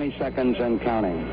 20 seconds and counting.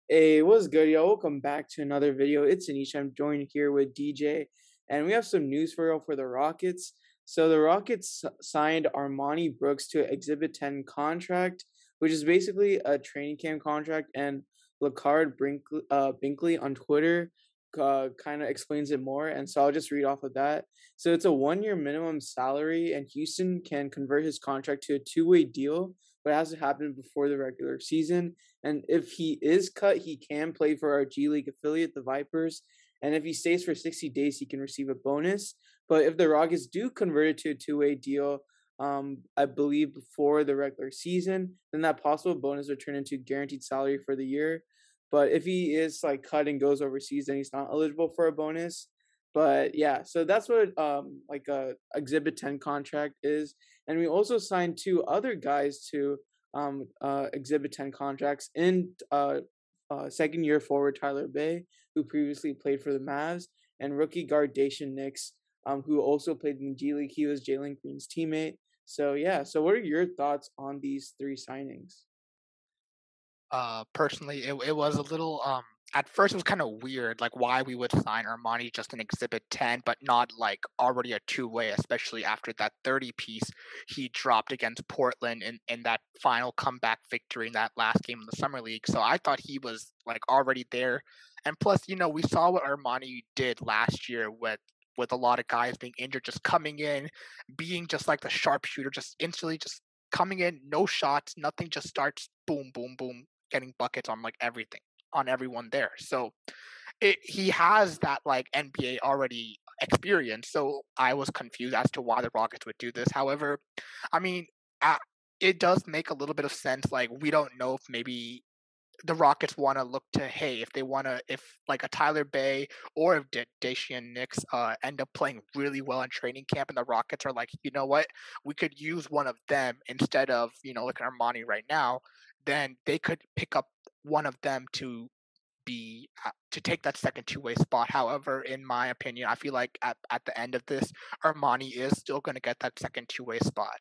Hey, what's good, y'all? Welcome back to another video. It's Anish. I'm joined here with DJ, and we have some news for y'all for the Rockets. So the Rockets signed Armoni Brooks to an Exhibit 10 contract, which is basically a training camp contract, and Lacard Binkley on Twitter kind of explains it more, and so I'll just read off of that. So it's a 1-year minimum salary, and Houston can convert his contract to a 2-way deal, but it has to happen before the regular season. And if he is cut, he can play for our G League affiliate, the Vipers. And if he stays for 60 days, he can receive a bonus. But if the Rockets do convert it to a 2-way deal, I believe before the regular season, then that possible bonus would turn into guaranteed salary for the year. But if he is like cut and goes overseas, then he's not eligible for a bonus. But yeah, so that's what like a Exhibit 10 contract is. And we also signed 2 other guys to Exhibit 10 contracts in second-year forward Tyler Bay, who previously played for the Mavs, and rookie guard Daishen, who also played in the G League. He was Jalen Green's teammate. So yeah, so what are your thoughts on these 3 signings? Personally, it was a little at first it was kind of weird, like why we would sign Armoni just an Exhibit 10, but not like already a 2-way, especially after that 30 piece he dropped against Portland in that final comeback victory in that last game of the Summer League. So I thought he was like already there. And plus, we saw what Armoni did last year with a lot of guys being injured, just coming in, being just like the sharpshooter, just instantly just coming in, no shots, nothing, just starts boom, boom, boom, getting buckets on like everything, on everyone there. So he has that like NBA already experience. So I was confused as to why the Rockets would do this. However, I mean, it does make a little bit of sense. Like we don't know if maybe the Rockets want to look to, hey, if like a Tyler Bay or if Daishen end up playing really well in training camp, and the Rockets are like, you know what, we could use one of them instead of like Armoni right now, then they could pick up one of them to be to take that second 2-way spot. However, in my opinion, I feel like at the end of this, Armoni is still going to get that second 2-way spot.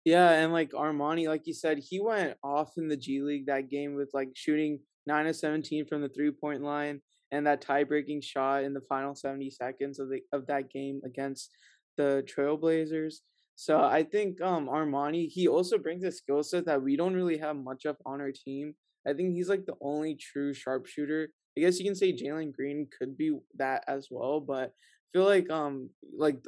Yeah, and like Armoni, like you said, he went off in the G League that game with like shooting 9 of 17 from the 3-point line, and that tie-breaking shot in the final 70 seconds of that game against the Trailblazers. So I think Armoni, he also brings a skill set that we don't really have much of on our team. I think he's like the only true sharpshooter. I guess you can say Jalen Green could be that as well, but feel like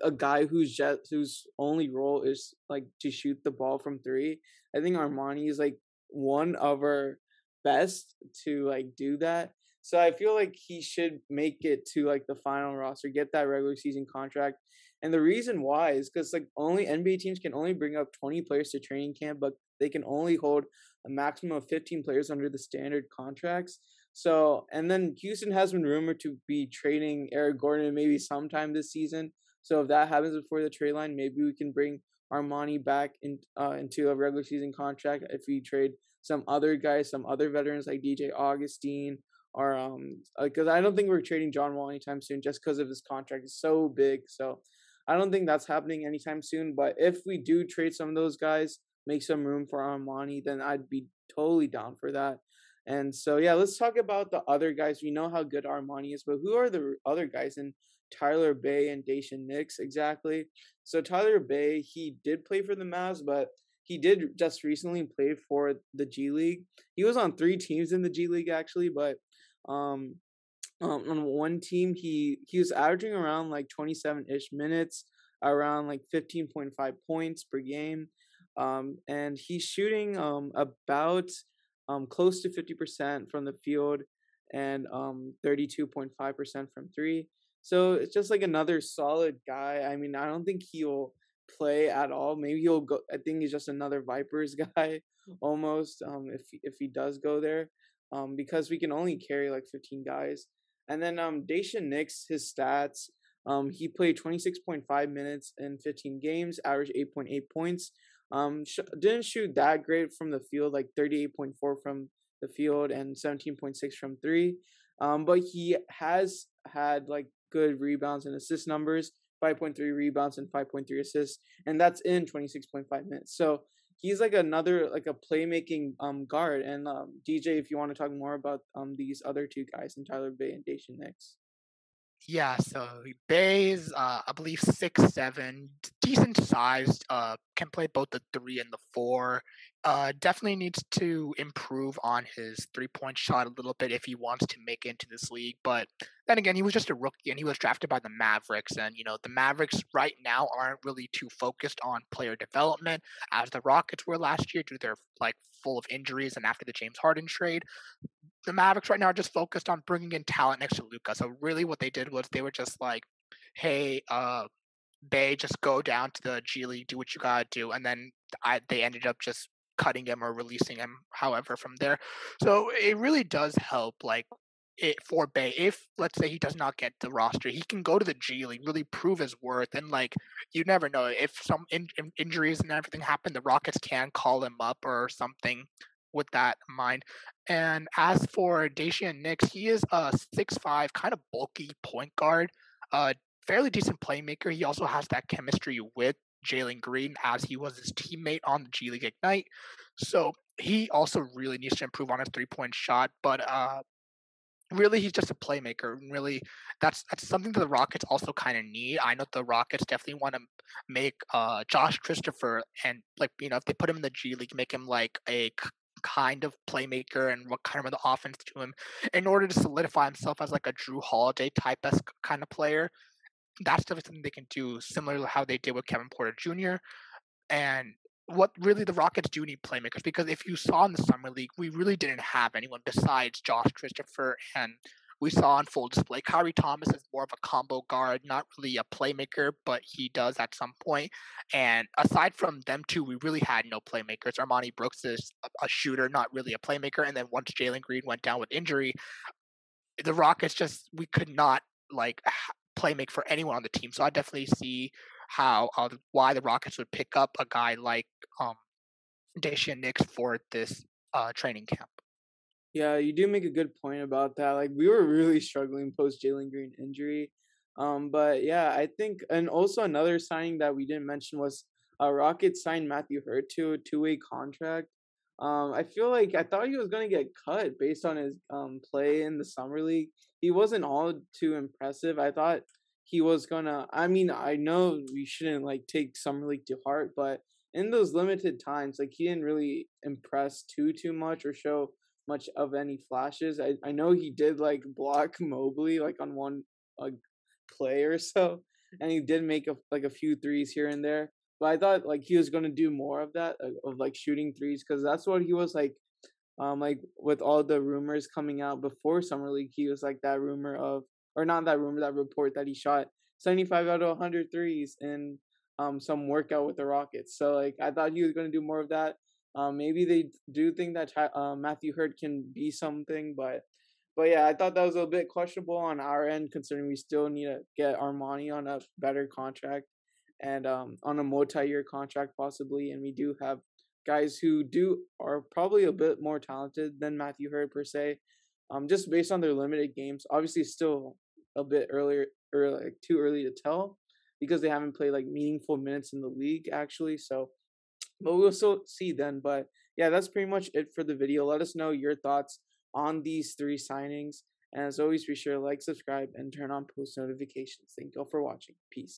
a guy whose only role is like to shoot the ball from 3. I think Armoni is like one of our best to like do that. So I feel like he should make it to like the final roster, get that regular season contract. And the reason why is because like only NBA teams can only bring up 20 players to training camp, but they can only hold a maximum of 15 players under the standard contracts. So, and then Houston has been rumored to be trading Eric Gordon maybe sometime this season. So if that happens before the trade line, maybe we can bring Armoni back into a regular season contract if we trade some other guys, some other veterans like DJ Augustine, or because I don't think we're trading John Wall anytime soon just because of his contract is so big. So I don't think that's happening anytime soon. But if we do trade some of those guys, make some room for Armoni, then I'd be totally down for that. And so, yeah, let's talk about the other guys. We know how good Armoni is, but who are the other guys in Tyler Bay and Daishen exactly? So Tyler Bay, he did play for the Mavs, but he did just recently play for the G League. He was on 3 teams in the G League, actually, but on one team, he was averaging around like 27-ish minutes, around like 15.5 points per game. And he's shooting about close to 50% from the field and 32.5% from 3. So it's just like another solid guy. I mean, I don't think he'll play at all. Maybe he'll go. I think he's just another Vipers guy almost. If he does go there, because we can only carry like 15 guys. And then Daishen his stats. He played 26.5 minutes in 15 games, averaged 8.8 points, Didn't shoot that great from the field, like 38.4 from the field and 17.6 from three. But he has had like good rebounds and assist numbers, 5.3 rebounds and 5.3 assists, and that's in 26.5 minutes. So he's like another like a playmaking guard. And DJ, if you want to talk more about these other two guys, and Tyler Bay and Daishen Nix. Yeah, so Bay's, I believe 6'7", decent sized, can play both the 3 and the 4. Definitely needs to improve on his 3-point shot a little bit if he wants to make it into this league. But then again, he was just a rookie and he was drafted by the Mavericks. And, the Mavericks right now aren't really too focused on player development as the Rockets were last year due to their like full of injuries and after the James Harden trade. The Mavericks right now are just focused on bringing in talent next to Luka. So really, what they did was they were just like, "Hey, Bay, just go down to the G League, do what you gotta do," and then they ended up just cutting him or releasing him, however, from there. So it really does help, like it for Bay. If let's say he does not get the roster, he can go to the G League, really prove his worth, and like you never know if some injuries and everything happen, the Rockets can call him up or something with that in mind. And as for Dacian Nix, he is a 6'5", kind of bulky point guard. Uh, Fairly decent playmaker. He also has that chemistry with Jalen Green as he was his teammate on the G League Ignite. So he also really needs to improve on his 3-point shot. But really, he's just a playmaker. And really, that's something that the Rockets also kind of need. I know the Rockets definitely want to make Josh Christopher and like if they put him in the G League, make him like a kind of playmaker and what kind of the offense to him in order to solidify himself as like a Drew Holiday type kind of player. That's definitely something they can do, similar to how they did with Kevin Porter Jr. And what really the Rockets do need playmakers because if you saw in the summer league, we really didn't have anyone besides Josh Christopher, and we saw on full display Kyrie Thomas is more of a combo guard, not really a playmaker, but he does at some point. And aside from them two, we really had no playmakers. Armoni Brooks is a shooter, not really a playmaker. And then once Jalen Green went down with injury, the Rockets just we could not like play make for anyone on the team. So I definitely see how why the Rockets would pick up a guy like um Dacian Nix for this training camp. Yeah, you do make a good point about that. Like we were really struggling post Jalen Green injury. But yeah, I think, and also another signing that we didn't mention was Rockets signed Matthew Hurt to a two-way contract. I feel like I thought he was gonna get cut based on his play in the summer league. He wasn't all too impressive. I thought he was gonna. I mean, I know we shouldn't like take summer league to heart, but in those limited times, like he didn't really impress too much or show much of any flashes. I know he did like block Mobley like on one like play or so, and he did make like a few threes here and there. But I thought like he was gonna do more of that of like shooting threes because that's what he was like with all the rumors coming out before summer league, he was like that rumor of or not that rumor that report that he shot 75 out of 100 threes in some workout with the Rockets. So like I thought he was gonna do more of that. Maybe they do think that Matthew Hurt can be something, but yeah, I thought that was a bit questionable on our end, considering we still need to get Armani on a better contract and on a multi-year contract possibly, and we do have guys who do are probably a bit more talented than Matthew Hurt per se, just based on their limited games. Obviously, still a bit earlier or like too early to tell because they haven't played like meaningful minutes in the league actually. So but we'll still see then. But yeah, that's pretty much it for the video. Let us know your thoughts on these three signings. And as always, be sure to like, subscribe, and turn on post notifications. Thank you all for watching. Peace.